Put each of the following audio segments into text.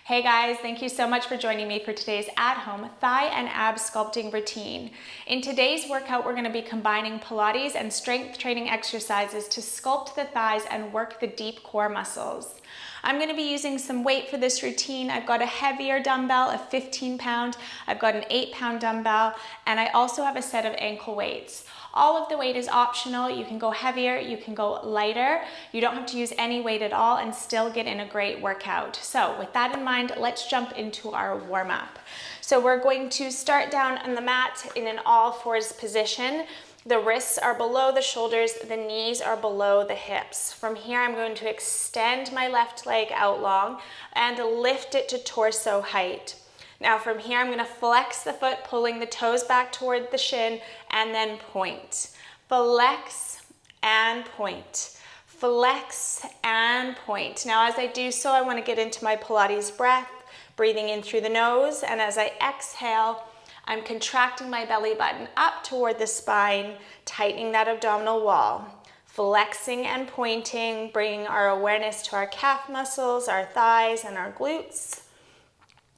Hey guys, thank you so much for joining me for today's at-home thigh and ab sculpting routine. In today's workout, we're going to be combining Pilates and strength training exercises to sculpt the thighs and work the deep core muscles. I'm going to be using some weight for this routine. I've got a heavier dumbbell, a 15-pound, I've got an 8-pound dumbbell, and I also have a set of ankle weights. All of the weight is optional. You can go heavier, you can go lighter. You don't have to use any weight at all and still get in a great workout. So with that in mind, let's jump into our warm-up. So we're going to start down on the mat in an all fours position. The wrists are below the shoulders, the knees are below the hips. From here, I'm going to extend my left leg out long and lift it to torso height. Now from here, I'm going to flex the foot, pulling the toes back toward the shin, and then point. Flex and point. Flex and point. Now as I do so, I want to get into my Pilates breath, breathing in through the nose, and as I exhale, I'm contracting my belly button up toward the spine, tightening that abdominal wall. Flexing and pointing, bringing our awareness to our calf muscles, our thighs, and our glutes.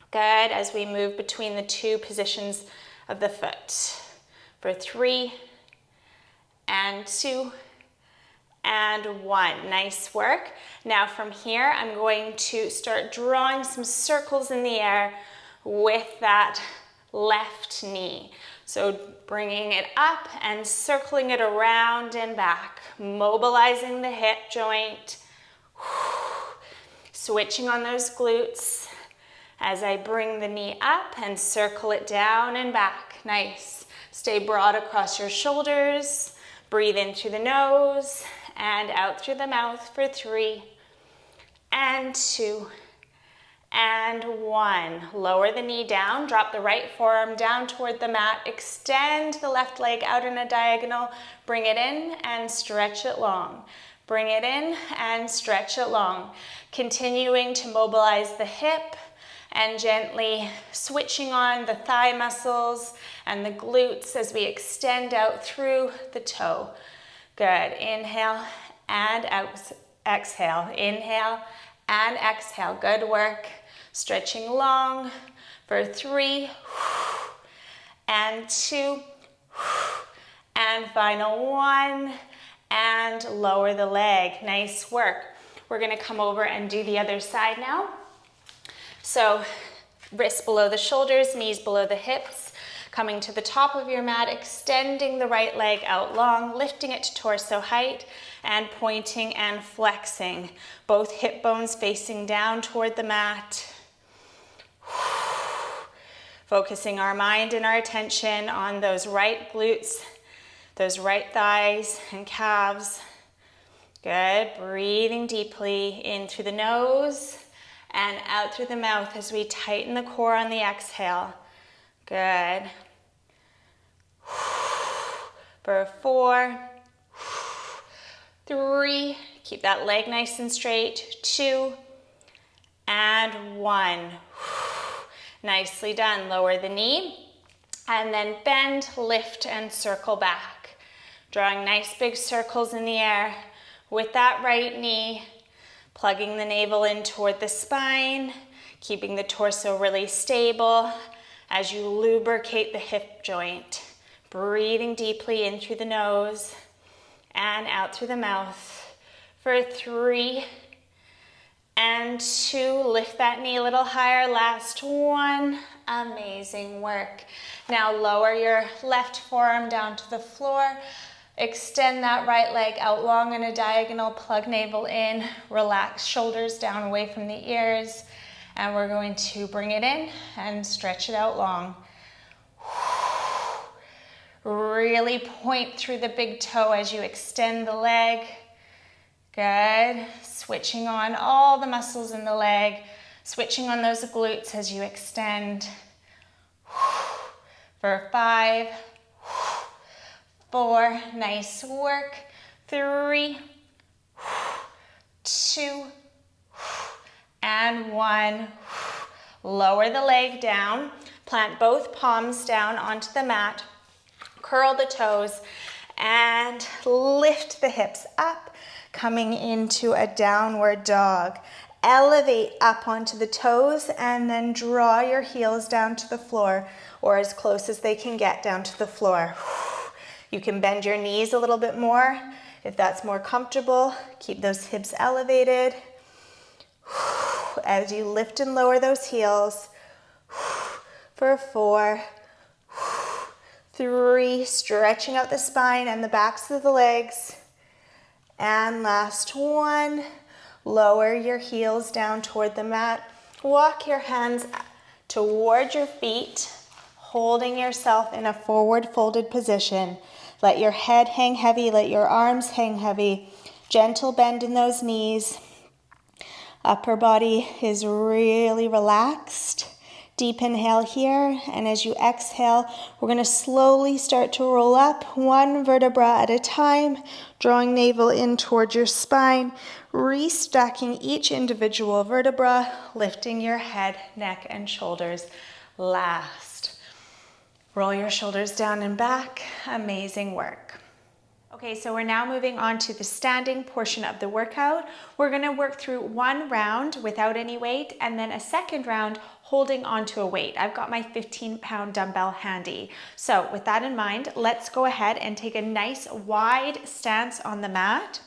Good, as we move between the two positions of the foot. For 3, and 2, and 1. Nice work. Now from here, I'm going to start drawing some circles in the air with that left knee. So bringing it up and circling it around and back, mobilizing the hip joint, switching on those glutes as I bring the knee up and circle it down and back. Nice. Stay broad across your shoulders. Breathe in through the nose and out through the mouth for 3, and 2, and 1. Lower the knee down, drop the right forearm down toward the mat, extend the left leg out in a diagonal, bring it in and stretch it long. Bring it in and stretch it long. Continuing to mobilize the hip and gently switching on the thigh muscles and the glutes as we extend out through the toe. Good, inhale and exhale, inhale and exhale. Good work. Stretching long for 3, and 2, and final 1, and lower the leg. Nice work. We're going to come over and do the other side now. So wrists below the shoulders, knees below the hips, coming to the top of your mat, extending the right leg out long, lifting it to torso height, and pointing and flexing. Both hip bones facing down toward the mat. Focusing our mind and our attention on those right glutes, those right thighs and calves. Good, breathing deeply in through the nose and out through the mouth as we tighten the core on the exhale. Good. For 4, 3, keep that leg nice and straight, 2, and 1. Nicely done. Lower the knee, and then bend, lift, and circle back. Drawing nice big circles in the air with that right knee, plugging the navel in toward the spine, keeping the torso really stable as you lubricate the hip joint. Breathing deeply in through the nose and out through the mouth for 3, and 2. Lift that knee a little higher. Last 1. Amazing work. Now lower your left forearm down to the floor. Extend that right leg out long in a diagonal, plug navel in, relax shoulders down away from the ears, and we're going to bring it in and stretch it out long. Really point through the big toe as you extend the leg. Good. Switching on all the muscles in the leg, switching on those glutes as you extend. For 5, 4, nice work. 3, 2, and 1. Lower the leg down. Plant both palms down onto the mat. Curl the toes and lift the hips up, coming into a downward dog. Elevate up onto the toes and then draw your heels down to the floor, or as close as they can get down to the floor. You can bend your knees a little bit more if that's more comfortable. Keep those hips elevated. As you lift and lower those heels. For 4, 3, stretching out the spine and the backs of the legs. And last 1. Lower your heels down toward the mat. Walk your hands toward your feet, holding yourself in a forward folded position. Let your head hang heavy, let your arms hang heavy. Gentle bend in those knees. Upper body is really relaxed. Deep inhale here, and as you exhale, we're going to slowly start to roll up 1 vertebra at a time, drawing navel in towards your spine, restacking each individual vertebra, lifting your head, neck, and shoulders last. Roll your shoulders down and back. Amazing work. Okay, so we're now moving on to the standing portion of the workout. We're going to work through 1 round without any weight, and then a second round holding onto a weight. I've got my 15-pound dumbbell handy. So with that in mind, let's go ahead and take a nice wide stance on the mat.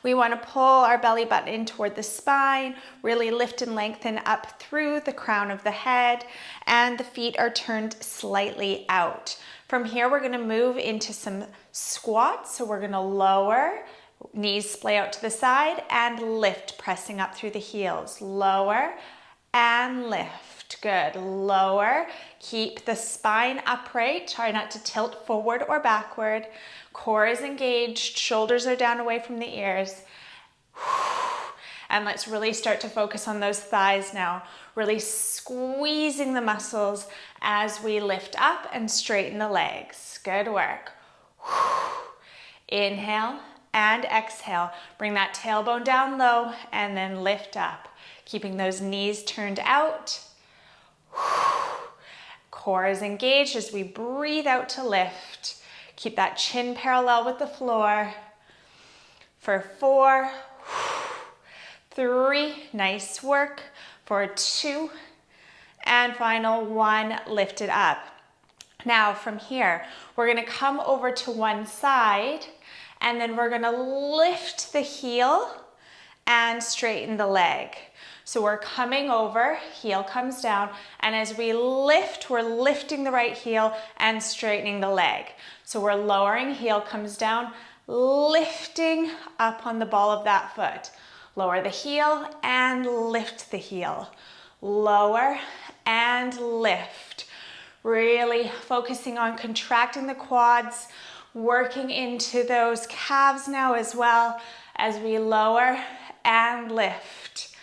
We want to pull our belly button in toward the spine, really lift and lengthen up through the crown of the head, and the feet are turned slightly out. From here, we're going to move into some squats. So we're going to lower, knees splay out to the side, and lift, pressing up through the heels. Lower and lift. Good. Lower. Keep the spine upright. Try not to tilt forward or backward. Core is engaged. Shoulders are down away from the ears. And let's really start to focus on those thighs now. Really squeezing the muscles as we lift up and straighten the legs. Good work. Inhale and exhale. Bring that tailbone down low and then lift up. Keeping those knees turned out. Core is engaged as we breathe out to lift. Keep that chin parallel with the floor. For 4, 3, nice work. For 2, and final 1, lift it up. Now from here, we're going to come over to one side, and then we're going to lift the heel and straighten the leg. So we're coming over, heel comes down, and as we lift, we're lifting the right heel and straightening the leg. So we're lowering, heel comes down, lifting up on the ball of that foot. Lower the heel and lift the heel. Lower and lift. Really focusing on contracting the quads, working into those calves now as well as we lower and lift.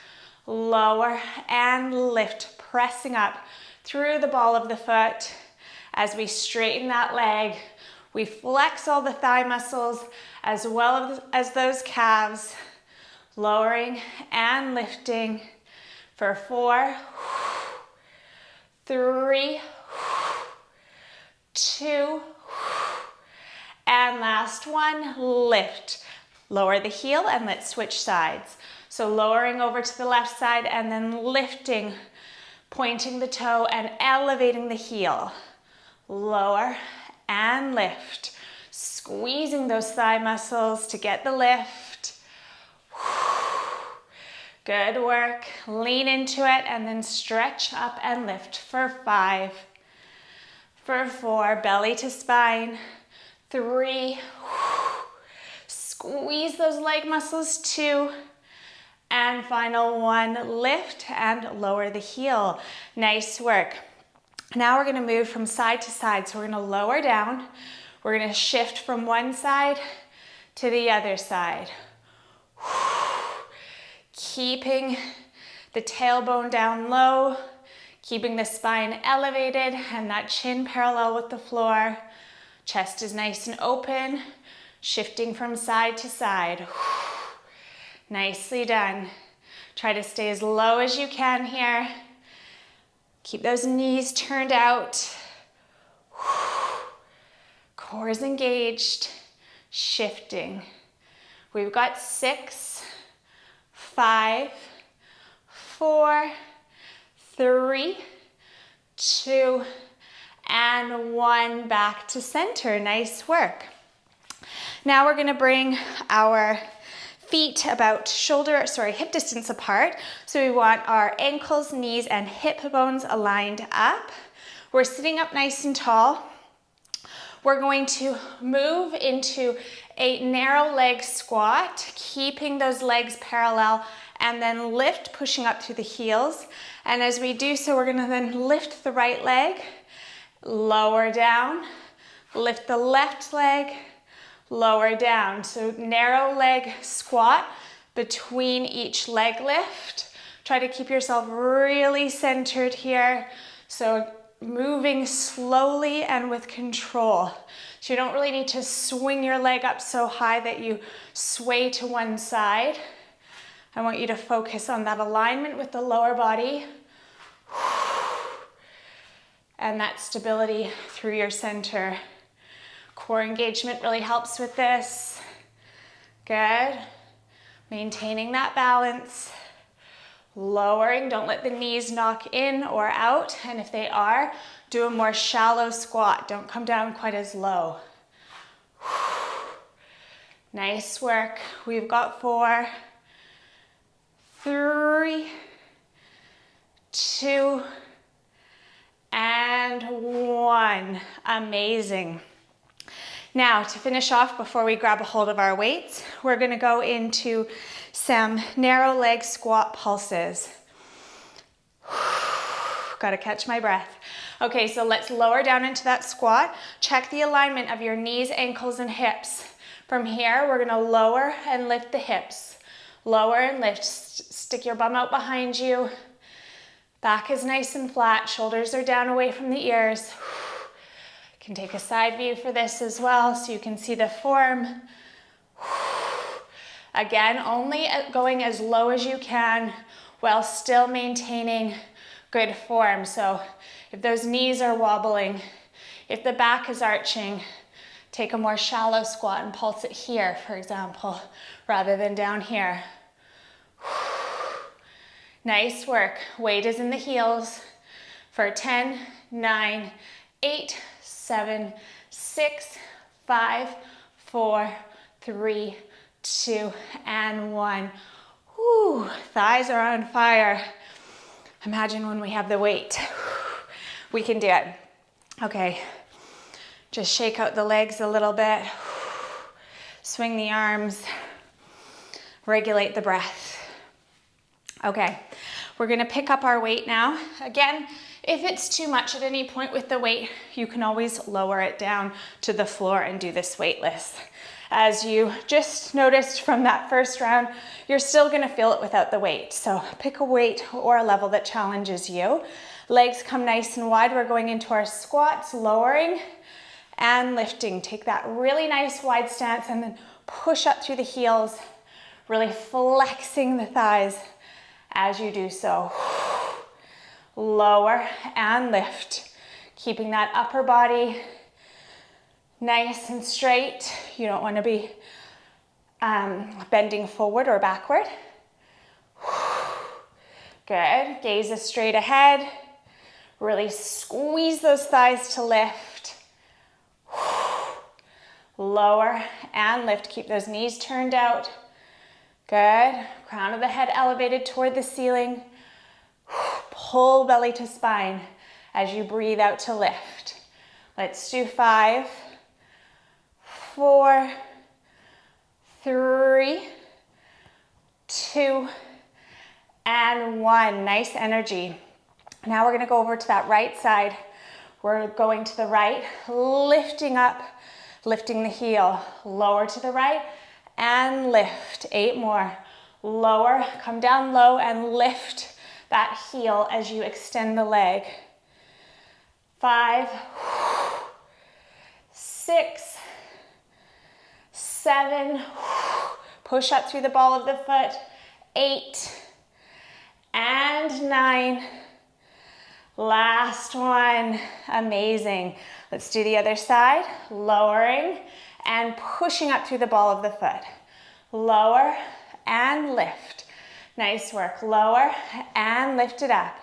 Lower and lift, pressing up through the ball of the foot. As we straighten that leg, we flex all the thigh muscles as well as those calves. Lowering and lifting for 4, 3, 2, and last 1, lift. Lower the heel and let's switch sides. So lowering over to the left side and then lifting, pointing the toe and elevating the heel. Lower and lift. Squeezing those thigh muscles to get the lift. Good work. Lean into it and then stretch up and lift for 5. For 4, belly to spine. 3, squeeze those leg muscles. 2, and final 1, lift and lower the heel. Nice work. Now we're going to move from side to side. So we're going to lower down. We're going to shift from one side to the other side. Keeping the tailbone down low, keeping the spine elevated and that chin parallel with the floor. Chest is nice and open, shifting from side to side. Nicely done. Try to stay as low as you can here. Keep those knees turned out. Core is engaged, shifting. We've got 6, 5, 4, 3, 2, and 1. Back to center. Nice work. Now we're gonna bring our feet about hip distance apart. So we want our ankles, knees, and hip bones aligned up. We're sitting up nice and tall. We're going to move into a narrow leg squat, keeping those legs parallel, and then lift, pushing up through the heels. And as we do so, we're gonna then lift the right leg, lower down, lift the left leg, lower down. So narrow leg squat between each leg lift. Try to keep yourself really centered here. So moving slowly and with control. So you don't really need to swing your leg up so high that you sway to one side. I want you to focus on that alignment with the lower body and that stability through your center. Core engagement really helps with this. Good. Maintaining that balance. Lowering, don't let the knees knock in or out. And if they are, do a more shallow squat. Don't come down quite as low. Nice work. We've got 4, 3, 2, and 1. Amazing. Now, to finish off, before we grab a hold of our weights, we're gonna go into some narrow leg squat pulses. Gotta catch my breath. Okay, so let's lower down into that squat. Check the alignment of your knees, ankles, and hips. From here, we're gonna lower and lift the hips. Lower and lift. Stick your bum out behind you. Back is nice and flat. Shoulders are down away from the ears. You can take a side view for this as well so you can see the form. Again, only going as low as you can while still maintaining good form. So if those knees are wobbling, if the back is arching, take a more shallow squat and pulse it here, for example, rather than down here. Nice work. Weight is in the heels for 10, 9, 8, 7, 6, 5, 4, 3, 2, and 1. Whew, thighs are on fire. Imagine when we have the weight. We can do it. Okay, just shake out the legs a little bit. Swing the arms. Regulate the breath. Okay, we're gonna pick up our weight now. Again, if it's too much at any point with the weight, you can always lower it down to the floor and do this weightless. As you just noticed from that first round, you're still gonna feel it without the weight. So pick a weight or a level that challenges you. Legs come nice and wide. We're going into our squats, lowering and lifting. Take that really nice wide stance and then push up through the heels, really flexing the thighs as you do so. Lower and lift, keeping that upper body nice and straight. You don't want to be bending forward or backward. Good. Gaze is straight ahead. Really squeeze those thighs to lift. Lower and lift. Keep those knees turned out. Good. Crown of the head elevated toward the ceiling. Pull belly to spine as you breathe out to lift. Let's do 5, 4, 3, 2, and 1. Nice energy. Now we're going to go over to that right side. We're going to the right, lifting up, lifting the heel. Lower to the right and lift. 8 more. Lower, come down low and lift that heel as you extend the leg. 5, 6, 7, push up through the ball of the foot. 8 and 9. Last one. Amazing. Let's do the other side. Lowering and pushing up through the ball of the foot. Lower and lift. Nice work. Lower and lift it up.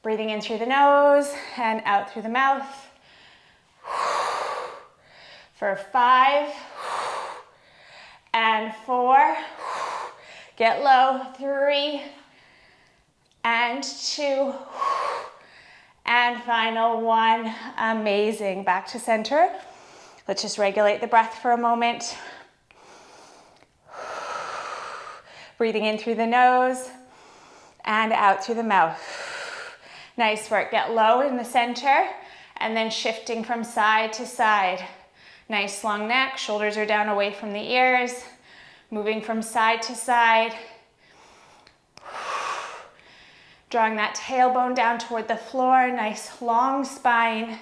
Breathing in through the nose and out through the mouth. For 5 and 4. Get low. 3 and 2 and final 1. Amazing. Back to center. Let's just regulate the breath for a moment. Breathing in through the nose and out through the mouth. Nice work. Get low in the center and then shifting from side to side. Nice long neck. Shoulders are down away from the ears. Moving from side to side. Drawing that tailbone down toward the floor. Nice long spine.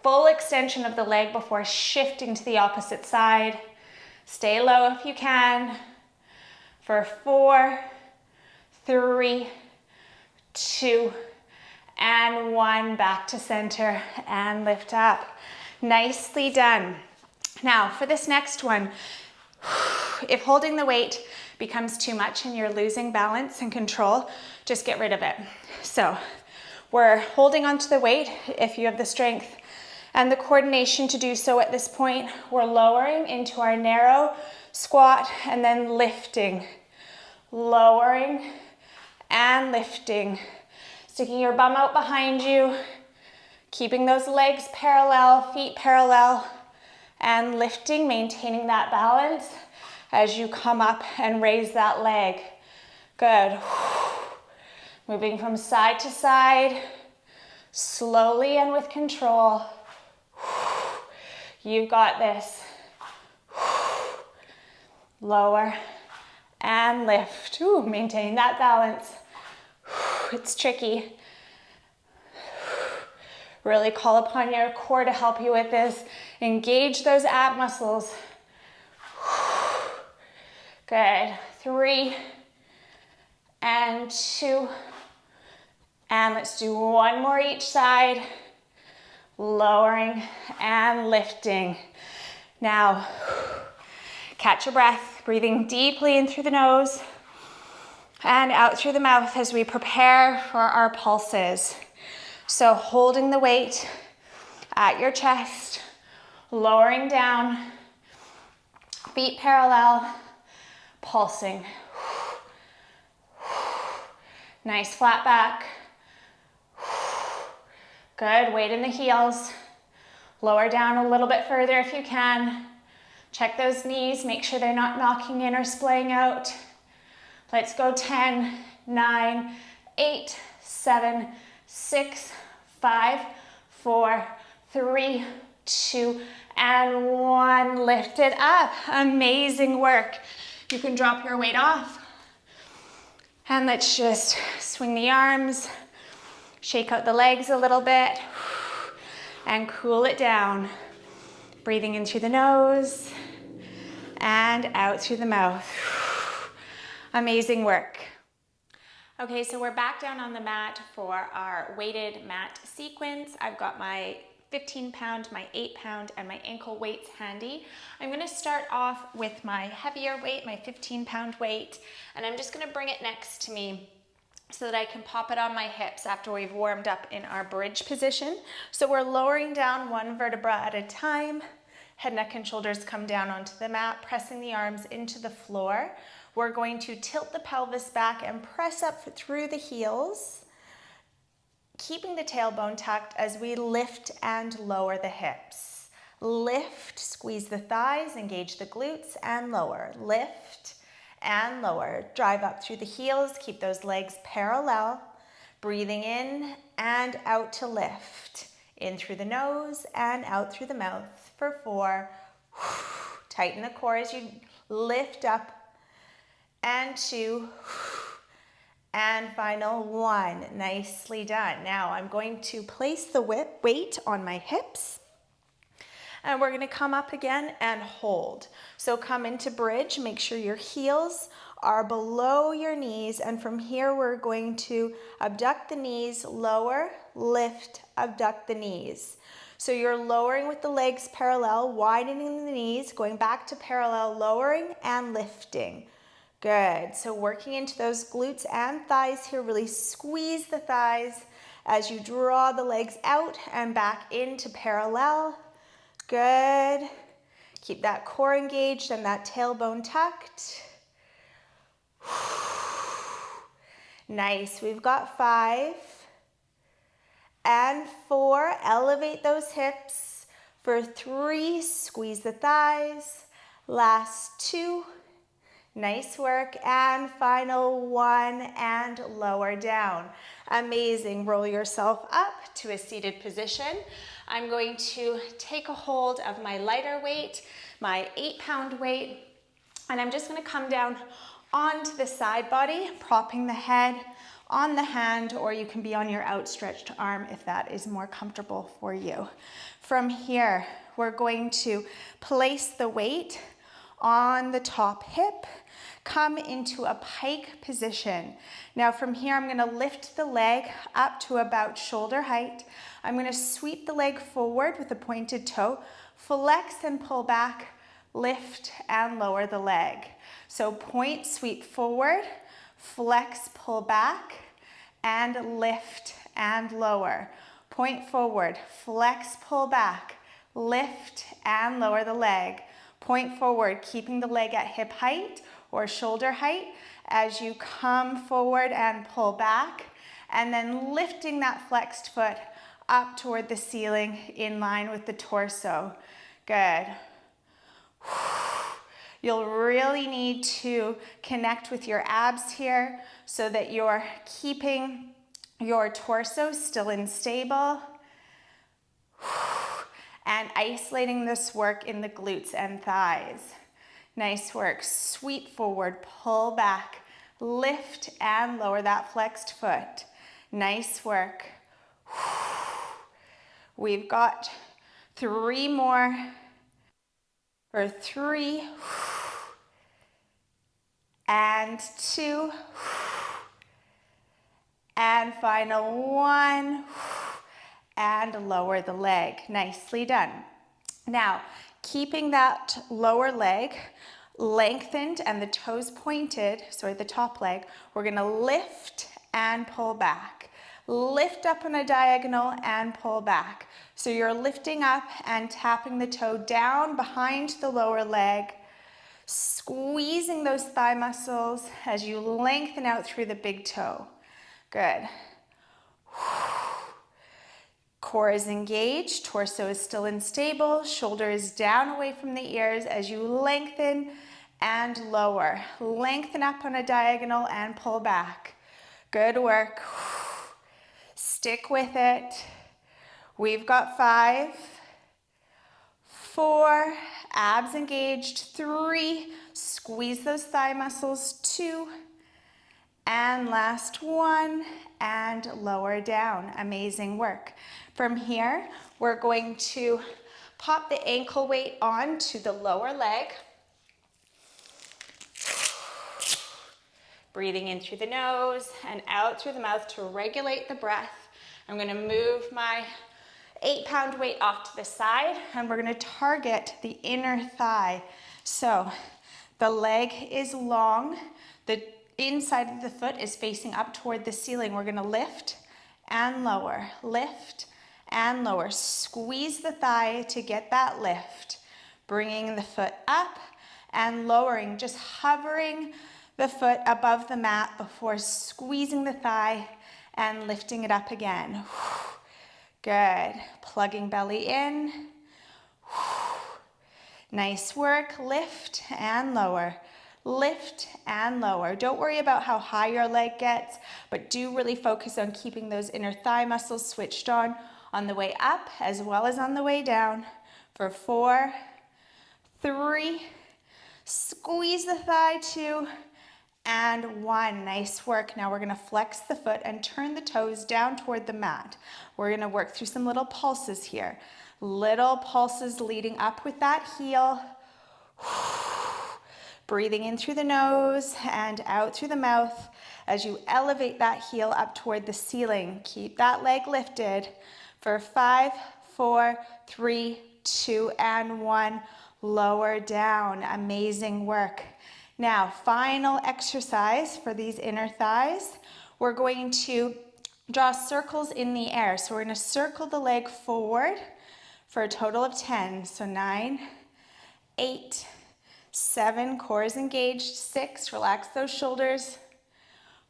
Full extension of the leg before shifting to the opposite side. Stay low if you can. For 4, 3, 2, and 1. Back to center and lift up. Nicely done. Now for this next one, if holding the weight becomes too much and you're losing balance and control, just get rid of it. So we're holding onto the weight if you have the strength and the coordination to do so at this point. We're lowering into our narrow squat and then lifting. Lowering and lifting. Sticking your bum out behind you. Keeping those legs parallel, feet parallel, and lifting, maintaining that balance as you come up and raise that leg. Good. Moving from side to side, slowly and with control. You've got this. Lower and lift. Ooh, maintain that balance. It's tricky. Really call upon your core to help you with this. Engage those ab muscles. Good. 3 and 2. And let's do 1 more each side. Lowering and lifting. Now, catch your breath, breathing deeply in through the nose and out through the mouth as we prepare for our pulses. So holding the weight at your chest, lowering down, feet parallel, pulsing. Nice flat back. Good, weight in the heels. Lower down a little bit further if you can. Check those knees, make sure they're not knocking in or splaying out. Let's go. 10, 9, 8, 7, 6, 5, 4, 3, 2, and 1. Lift it up. Amazing work. You can drop your weight off. And let's just swing the arms, shake out the legs a little bit, and cool it down. Breathing in through the nose and out through the mouth. Amazing work. Okay, so we're back down on the mat for our weighted mat sequence. I've got my 15-pound, my 8-pound, and my ankle weights handy. I'm gonna start off with my heavier weight, my 15-pound weight, and I'm just gonna bring it next to me so that I can pop it on my hips after we've warmed up in our bridge position. So we're lowering down 1 vertebra at a time. Head, neck, and shoulders come down onto the mat, pressing the arms into the floor. We're going to tilt the pelvis back and press up through the heels, keeping the tailbone tucked as we lift and lower the hips. Lift, squeeze the thighs, engage the glutes, and lower. Lift and lower. Drive up through the heels, keep those legs parallel. Breathing in and out to lift. In through the nose and out through the mouth for 4. Tighten the core as you lift up. And 2, and final 1. Nicely done. Now I'm going to place the weight on my hips, and we're going to come up again and hold. So come into bridge, make sure your heels are below your knees, and from here we're going to abduct the knees, lower, lift, abduct the knees. So you're lowering with the legs parallel, widening the knees, going back to parallel, lowering and lifting. Good. So working into those glutes and thighs here. Really squeeze the thighs as you draw the legs out and back into parallel. Good. Keep that core engaged and that tailbone tucked. Nice. We've got 5 and 4. Elevate those hips. For 3, squeeze the thighs. Last 2. Nice work. And final 1 and lower down. Amazing. Roll yourself up to a seated position. I'm going to take a hold of my lighter weight, my 8-pound weight, and I'm just going to come down onto the side body, propping the head on the hand, or you can be on your outstretched arm if that is more comfortable for you. From here, we're going to place the weight on the top hip, come into a pike position. Now from here, I'm gonna lift the leg up to about shoulder height. I'm gonna sweep the leg forward with a pointed toe, flex and pull back, lift and lower the leg. So point, sweep forward, flex, pull back, and lift and lower. Point forward, flex, pull back, lift and lower the leg. Point forward, keeping the leg at hip height or shoulder height as you come forward and pull back, and then lifting that flexed foot up toward the ceiling in line with the torso. Good. You'll really need to connect with your abs here so that you're keeping your torso still and stable and isolating this work in the glutes and thighs. Nice work. Sweep forward, pull back, lift and lower that flexed foot. Nice work. We've got 3 more. For 3 and 2 and final 1 and lower the leg. Nicely done. Now, keeping that lower leg lengthened and the toes pointed, the top leg, we're gonna lift and pull back. Lift up on a diagonal and pull back. So you're lifting up and tapping the toe down behind the lower leg, squeezing those thigh muscles as you lengthen out through the big toe. Good. Core is engaged, torso is still and stable, shoulder is down away from the ears as you lengthen and lower. Lengthen up on a diagonal and pull back. Good work. Stick with it. We've got 5, 4, abs engaged, 3, squeeze those thigh muscles, 2, and last 1, and lower down. Amazing work. From here, we're going to pop the ankle weight onto the lower leg. Breathing in through the nose and out through the mouth to regulate the breath. I'm gonna move my 8-pound weight off to the side, and we're gonna target the inner thigh. So the leg is long, the inside of the foot is facing up toward the ceiling. We're gonna lift and lower, lift and lower. Squeeze the thigh to get that lift. Bringing the foot up and lowering, just hovering the foot above the mat before squeezing the thigh and lifting it up again. Good. Plugging belly in. Nice work. Lift and lower. Lift and lower. Don't worry about how high your leg gets, but do really focus on keeping those inner thigh muscles switched on the way up as well as on the way down. For 4, 3, squeeze the thigh, 2, and 1. Nice work. Now we're going to flex the foot and turn the toes down toward the mat. We're going to work through some little pulses here. Little pulses leading up with that heel. Breathing in through the nose and out through the mouth as you elevate that heel up toward the ceiling. Keep that leg lifted for 5, 4, 3, 2, and 1. Lower down. Amazing work. Now, final exercise for these inner thighs. We're going to draw circles in the air. So we're going to circle the leg forward for a total of 10. So 9, 8, 7, core is engaged. 6, relax those shoulders.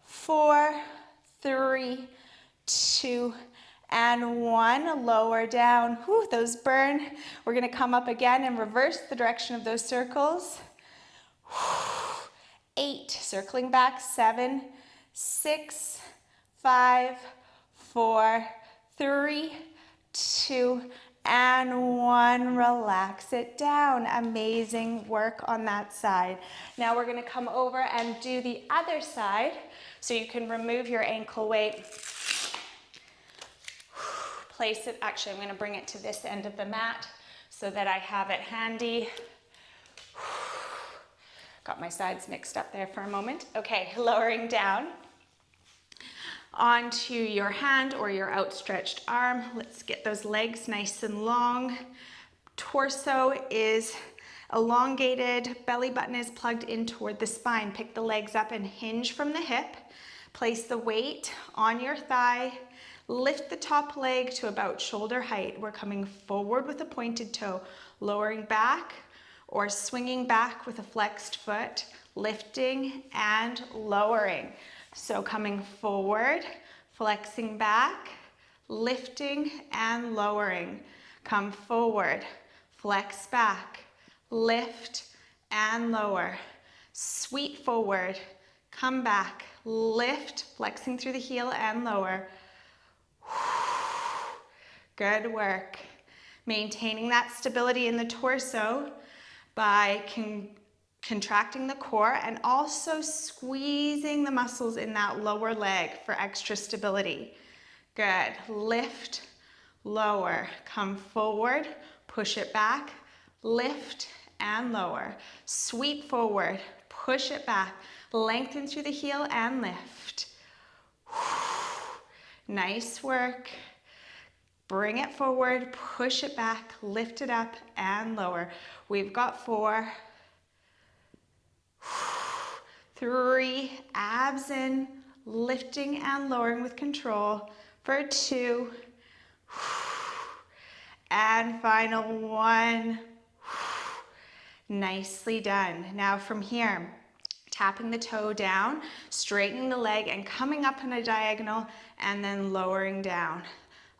4, 3, 2, and 1. Lower down. Whew, those burn. We're going to come up again and reverse the direction of those circles. 8, circling back. 7, 6, 5, 4, 3, 2, and 1. Relax it down. Amazing work on that side. Now we're going to come over and do the other side. So you can remove your ankle weight. Place it, actually I'm going to bring it to this end of the mat so that I have it handy. Got my sides mixed up there for a moment. Okay, lowering down onto your hand or your outstretched arm. Let's get those legs nice and long. Torso is elongated, belly button is plugged in toward the spine. Pick the legs up and hinge from the hip. Place the weight on your thigh. Lift the top leg to about shoulder height. We're coming forward with a pointed toe, lowering back or swinging back with a flexed foot, lifting and lowering. So coming forward, flexing back, lifting and lowering. Come forward, flex back, lift and lower. Sweep forward, come back, lift, flexing through the heel and lower. Good work. Maintaining that stability in the torso by contracting the core and also squeezing the muscles in that lower leg for extra stability. Good. Lift, lower. Come forward, push it back, lift and lower. Sweep forward, push it back, lengthen through the heel and lift. Nice work. Bring it forward, push it back, lift it up and lower. We've got 4, 3, abs in, lifting and lowering with control for 2, and final 1. Nicely done. Now from here, tapping the toe down, straightening the leg and coming up on a diagonal and then lowering down.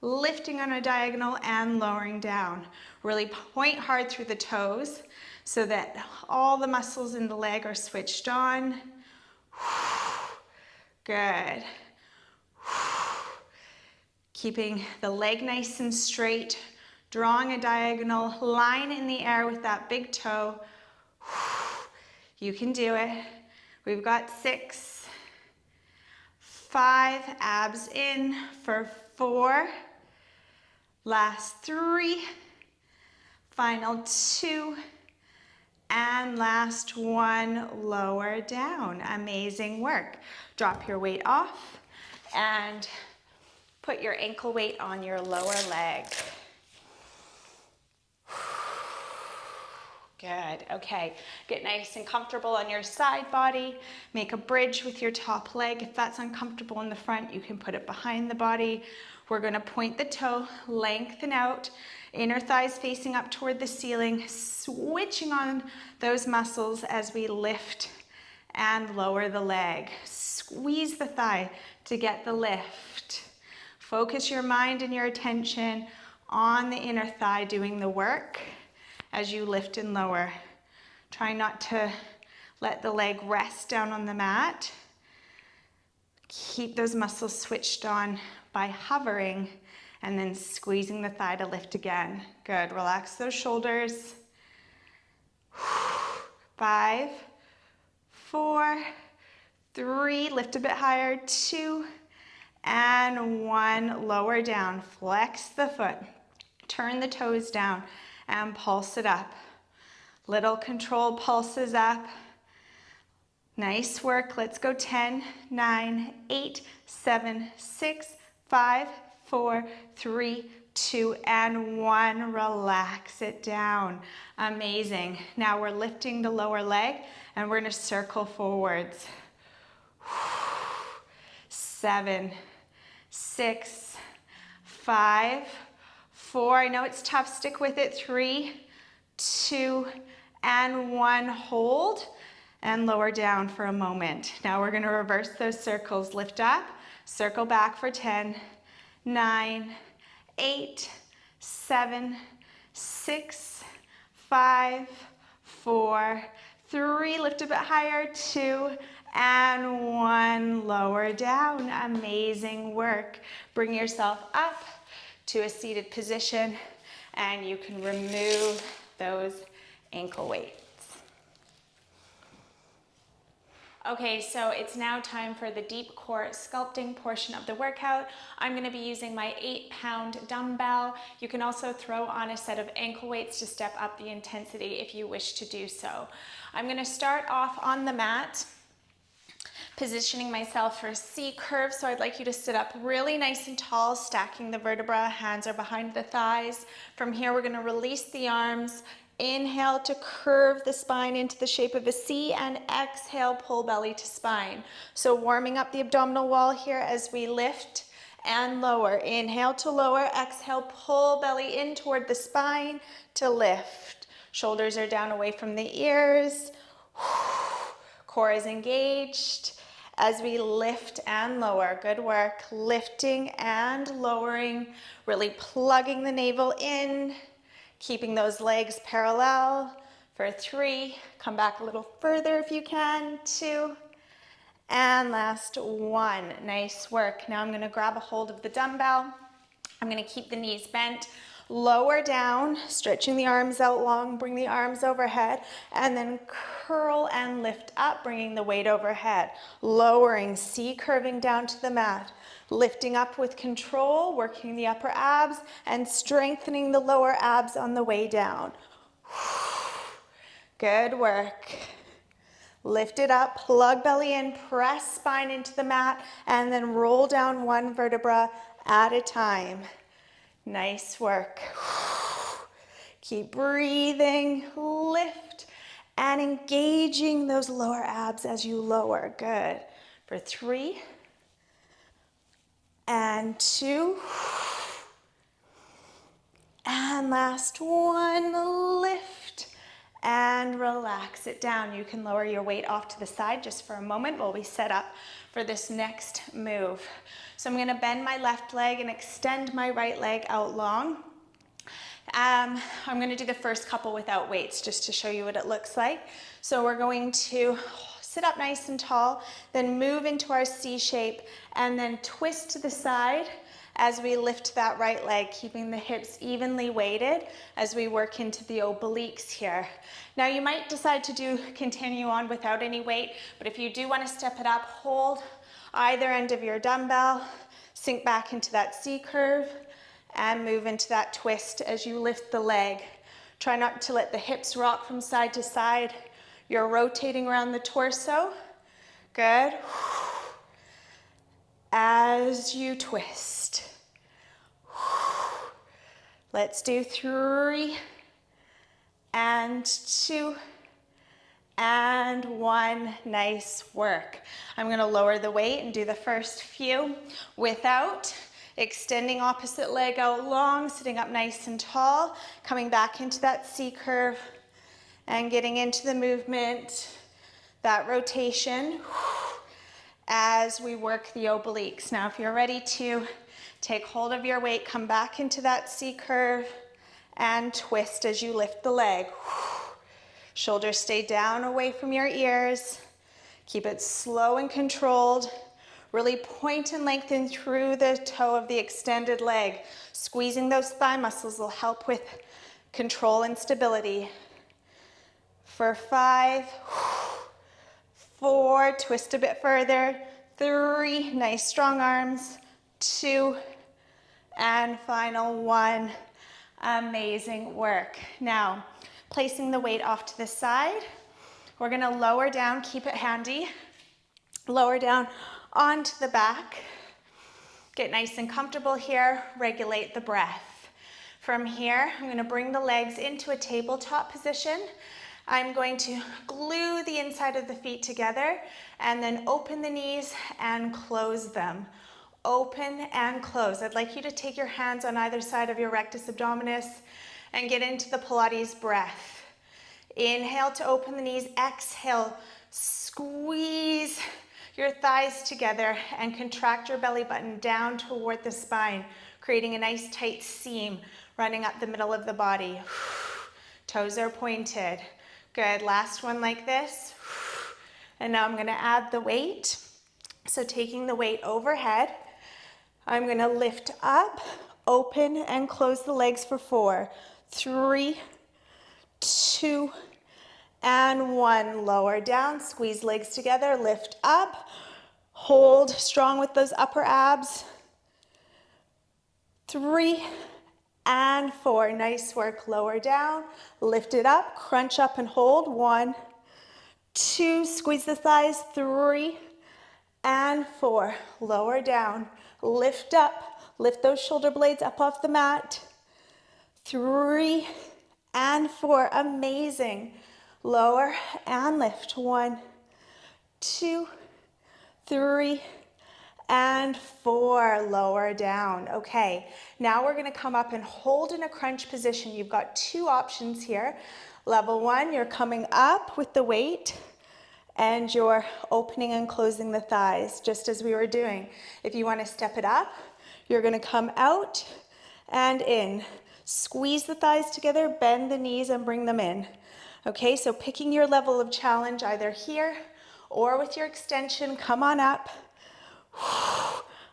Lifting on a diagonal and lowering down. Really point hard through the toes so that all the muscles in the leg are switched on. Good. Keeping the leg nice and straight, drawing a diagonal line in the air with that big toe. You can do it. We've got 6, 5, abs in for 4, last 3, final 2, and last 1, lower down. Amazing work. Drop your weight off and put your ankle weight on your lower leg. Good. Okay. Get nice and comfortable on your side body. Make a bridge with your top leg. If that's uncomfortable in the front, you can put it behind the body. We're going to point the toe, lengthen out, inner thighs facing up toward the ceiling, switching on those muscles as we lift and lower the leg. Squeeze the thigh to get the lift. Focus your mind and your attention on the inner thigh doing the work as you lift and lower. Try not to let the leg rest down on the mat. Keep those muscles switched on by hovering and then squeezing the thigh to lift again. Good. Relax those shoulders. 5, 4, 3, lift a bit higher, 2, and 1, lower down. Flex the foot. Turn the toes down and pulse it up. Little controlled pulses up. Nice work. Let's go. 10, 9, 8, 7, 6, 5, 4, 3, 2, and 1. Relax it down. Amazing. Now we're lifting the lower leg and we're going to circle forwards. 7, 6, 5, 4. I know it's tough. Stick with it. 3, 2, and 1. Hold and lower down for a moment. Now we're going to reverse those circles. Lift up, circle back for 10, 9, 8, 7, 6, 5, 4, 3. Lift a bit higher. 2, and 1. Lower down. Amazing work. Bring yourself up to a seated position and you can remove those ankle weights. Okay, so it's now time for the deep core sculpting portion of the workout. I'm going to be using my 8-pound dumbbell. You can also throw on a set of ankle weights to step up the intensity if you wish to do so. I'm going to start off on the mat, positioning myself for a C curve. So I'd like you to sit up really nice and tall, stacking the vertebra. Hands are behind the thighs. From here, we're going to release the arms. Inhale to curve the spine into the shape of a C, and exhale, pull belly to spine. So warming up the abdominal wall here as we lift and lower. Inhale to lower, exhale, pull belly in toward the spine to lift. Shoulders are down away from the ears. Core is engaged as we lift and lower. Good work. Lifting and lowering, really plugging the navel in. Keeping those legs parallel for 3. Come back a little further if you can. 2. And last 1. Nice work. Now I'm going to grab a hold of the dumbbell. I'm going to keep the knees bent. Lower down, stretching the arms out long. Bring the arms overhead. And then curl and lift up, bringing the weight overhead. Lowering, C curving down to the mat. Lifting up with control, working the upper abs, and strengthening the lower abs on the way down. Good work. Lift it up, plug belly in, press spine into the mat, and then roll down 1 vertebra at a time. Nice work. Keep breathing, lift, and engaging those lower abs as you lower. Good. For 3, and 2, and last 1. Lift and relax it down. You can lower your weight off to the side just for a moment while we set up for this next move. So I'm going to bend my left leg and extend my right leg out long. I'm going to do the first couple without weights just to show you what it looks like. So we're going to sit up nice and tall, then move into our C shape, and then twist to the side as we lift that right leg, keeping the hips evenly weighted as we work into the obliques here. Now you might decide to continue on without any weight, but if you do want to step it up, hold either end of your dumbbell, sink back into that C curve, and move into that twist as you lift the leg. Try not to let the hips rock from side to side. You're rotating around the torso. Good. As you twist. Let's do 3, and 2, and 1. Nice work. I'm going to lower the weight and do the first few without. Extending opposite leg out long, sitting up nice and tall, coming back into that C curve, and getting into the movement, that rotation, as we work the obliques. Now, if you're ready to take hold of your weight, come back into that C curve, and twist as you lift the leg. Shoulders stay down away from your ears. Keep it slow and controlled. Really point and lengthen through the toe of the extended leg. Squeezing those thigh muscles will help with control and stability. For 5, 4, twist a bit further. 3, nice strong arms. 2, and final 1. Amazing work. Now, placing the weight off to the side, we're gonna lower down, keep it handy. Lower down onto the back. Get nice and comfortable here, regulate the breath. From here, I'm going to bring the legs into a tabletop position. I'm going to glue the inside of the feet together and then open the knees and close them. Open and close. I'd like you to take your hands on either side of your rectus abdominis and get into the Pilates breath. Inhale to open the knees. Exhale, squeeze your thighs together and contract your belly button down toward the spine, creating a nice tight seam running up the middle of the body. Toes are pointed. Good, last one like this. And now I'm gonna add the weight. So taking the weight overhead, I'm gonna lift up, open and close the legs for 4, 3, 2, and 1. Lower down, squeeze legs together, lift up, hold strong with those upper abs. 3 and 4. Nice work. Lower down, lift it up, crunch up and hold. 1, 2, squeeze the thighs. 3 and 4. Lower down, lift up, lift those shoulder blades up off the mat. 3 and 4. Amazing. Lower and lift. 1, 2, 3, and 4. Lower down. Okay, now we're gonna come up and hold in a crunch position. You've got 2 options here. Level 1, you're coming up with the weight and you're opening and closing the thighs, just as we were doing. If you wanna step it up, you're gonna come out and in. Squeeze the thighs together, bend the knees and bring them in. Okay, so picking your level of challenge either here or with your extension, come on up.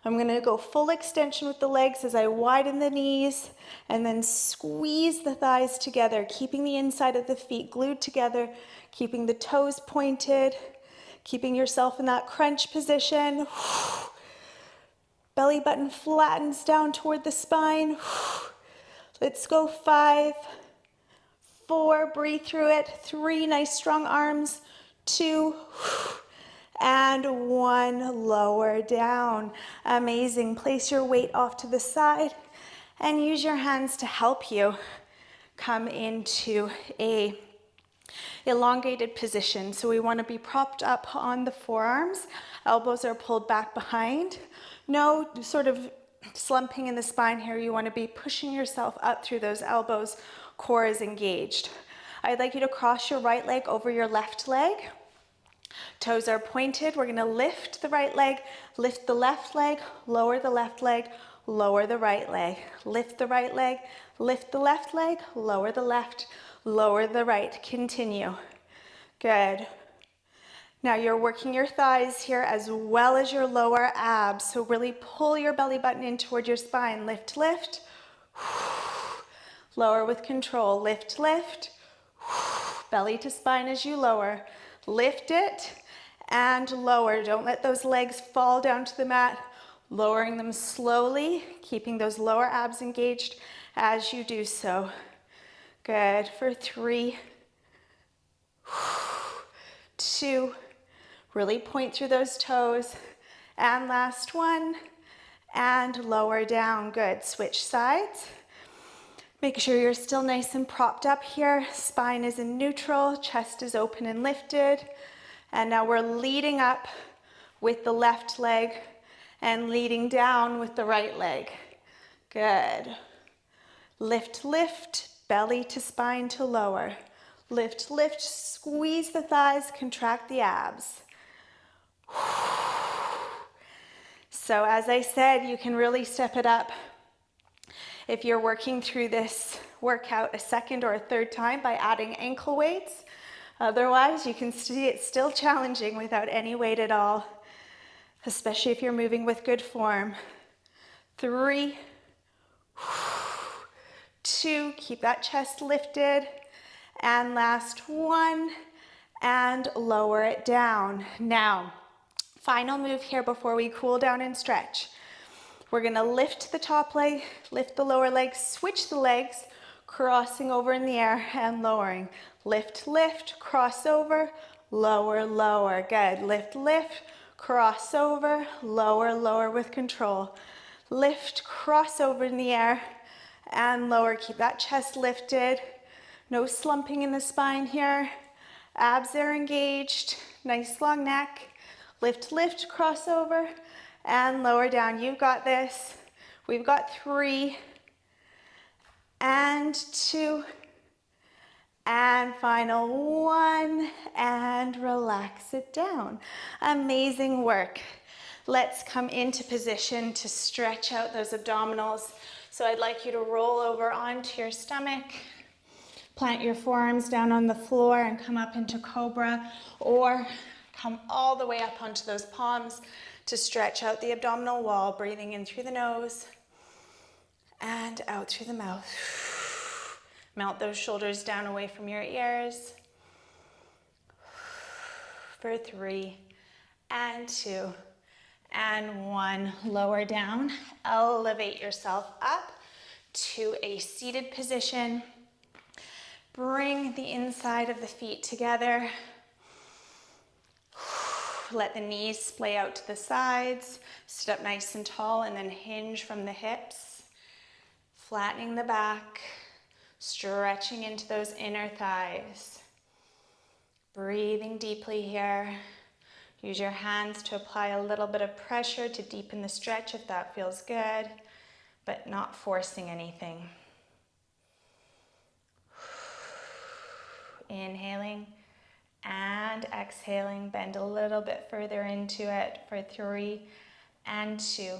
I'm gonna go full extension with the legs as I widen the knees and then squeeze the thighs together, keeping the inside of the feet glued together, keeping the toes pointed, keeping yourself in that crunch position. Belly button flattens down toward the spine. Let's go. 5, 4, breathe through it. 3, nice strong arms. 2, and 1, lower down. Amazing. Place your weight off to the side and use your hands to help you come into a elongated position. So we want to be propped up on the forearms. Elbows are pulled back behind. No sort of slumping in the spine here. You want to be pushing yourself up through those elbows. Core is engaged. I'd like you to cross your right leg over your left leg. Toes are pointed. We're going to lift the right leg, lift the left leg, lower the left leg, lower the right leg. Lift the right leg, lift the left leg, lower the left, lower the right. Continue. Good. Now you're working your thighs here as well as your lower abs. So really pull your belly button in toward your spine. Lift, lift. Lower with control. Lift, lift. Belly to spine as you lower. Lift it and lower. Don't let those legs fall down to the mat. Lowering them slowly, keeping those lower abs engaged as you do so. Good. For 3, 2, really point through those toes. And last one, and lower down. Good. Switch sides. Make sure you're still nice and propped up here. Spine is in neutral, chest is open and lifted. And now we're leading up with the left leg and leading down with the right leg. Good. Lift, lift, belly to spine to lower. Lift, lift, squeeze the thighs, contract the abs. So as I said, you can really step it up if you're working through this workout a second or a third time by adding ankle weights. Otherwise, you can see it's still challenging without any weight at all, especially if you're moving with good form. 3, 2, keep that chest lifted. And last 1, and lower it down. Now, final move here before we cool down and stretch. We're gonna lift the top leg, lift the lower leg, switch the legs, crossing over in the air and lowering. Lift, lift, cross over, lower, lower. Good. Lift, lift, cross over, lower, lower with control. Lift, cross over in the air, and lower. Keep that chest lifted. No slumping in the spine here. Abs are engaged. Nice long neck. Lift, lift, crossover, and lower down. You've got this. We've got 3 and 2 and final 1, and relax it down. Amazing work. Let's come into position to stretch out those abdominals. So I'd like you to roll over onto your stomach, plant your forearms down on the floor and come up into cobra, or come all the way up onto those palms to stretch out the abdominal wall, breathing in through the nose and out through the mouth. Melt those shoulders down away from your ears. For 3 and 2 and 1. Lower down. Elevate yourself up to a seated position. Bring the inside of the feet together. Let the knees splay out to the sides. Sit up nice and tall and then hinge from the hips. Flattening the back. Stretching into those inner thighs. Breathing deeply here. Use your hands to apply a little bit of pressure to deepen the stretch if that feels good, but not forcing anything. Inhaling and exhaling. Bend a little bit further into it for 3 and 2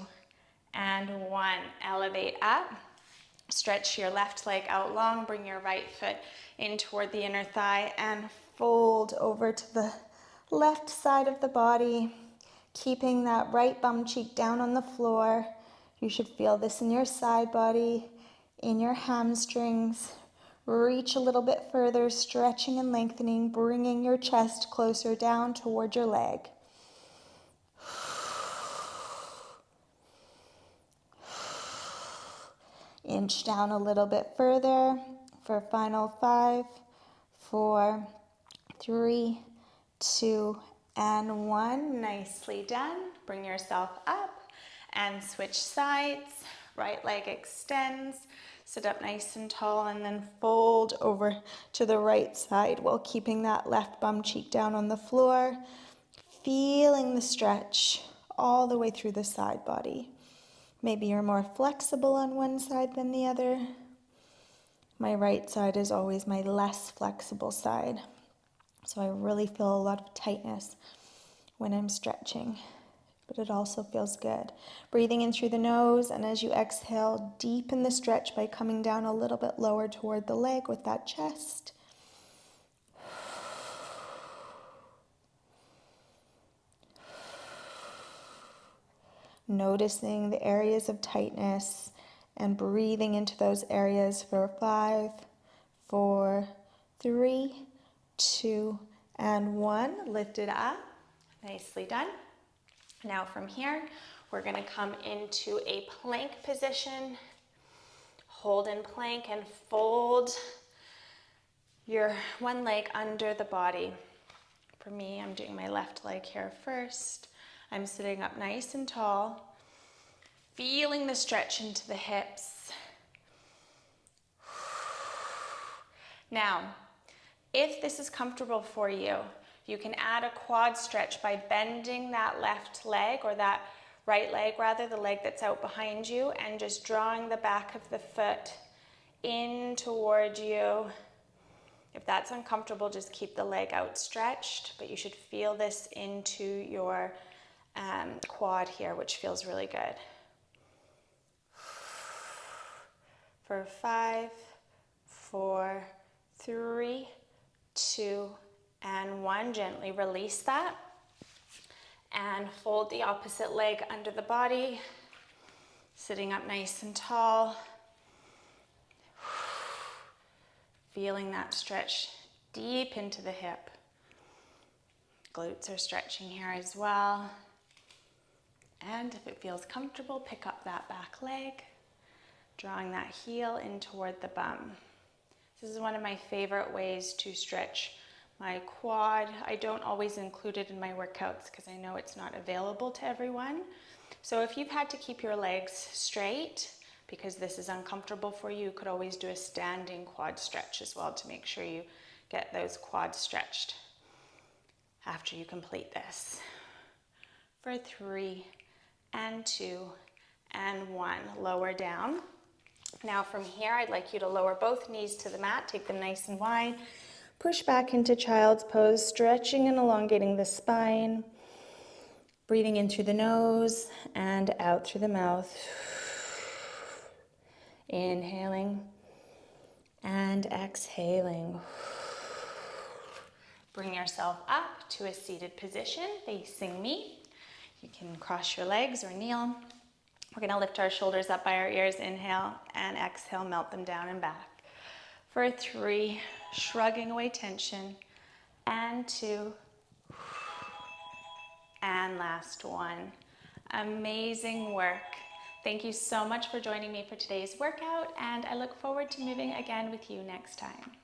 and 1. Elevate up. Stretch your left leg out long. Bring your right foot in toward the inner thigh and fold over to the left side of the body, keeping that right bum cheek down on the floor. You should feel this in your side body, in your hamstrings. Reach a little bit further, stretching and lengthening, bringing your chest closer down toward your leg. Inch down a little bit further for final 5, 4, 3, 2, and 1. Nicely done. Bring yourself up and switch sides. Right leg extends. Sit up nice and tall and then fold over to the right side while keeping that left bum cheek down on the floor. Feeling the stretch all the way through the side body. Maybe you're more flexible on one side than the other. My right side is always my less flexible side. So I really feel a lot of tightness when I'm stretching, but it also feels good. Breathing in through the nose, and as you exhale, deepen the stretch by coming down a little bit lower toward the leg with that chest. Noticing the areas of tightness and breathing into those areas for 5, 4, 3, 2, and 1. Lift it up. Nicely done. Now from here, we're going to come into a plank position. Hold in plank and fold your one leg under the body. For me, I'm doing my left leg here first. I'm sitting up nice and tall, feeling the stretch into the hips. Now, if this is comfortable for you, you can add a quad stretch by bending that left leg, or that right leg rather, the leg that's out behind you, and just drawing the back of the foot in toward you. If that's uncomfortable, just keep the leg outstretched, but you should feel this into your quad here, which feels really good. For 5, 4, 3, 2, and 1. Gently release that and fold the opposite leg under the body, sitting up nice and tall. Feeling that stretch deep into the hip. Glutes are stretching here as well. And if it feels comfortable, pick up that back leg, drawing that heel in toward the bum. This is one of my favorite ways to stretch my quad. I don't always include it in my workouts because I know it's not available to everyone. So if you've had to keep your legs straight, because this is uncomfortable for you, you could always do a standing quad stretch as well to make sure you get those quads stretched after you complete this. For 3 and 2 and 1, lower down. Now from here, I'd like you to lower both knees to the mat, take them nice and wide, push back into child's pose, stretching and elongating the spine, breathing in through the nose and out through the mouth. Inhaling and exhaling. Bring yourself up to a seated position facing me. You can cross your legs or kneel. We're going to lift our shoulders up by our ears. Inhale and exhale, melt them down and back. For 3, shrugging away tension. And 2. And last 1. Amazing work. Thank you so much for joining me for today's workout, and I look forward to moving again with you next time.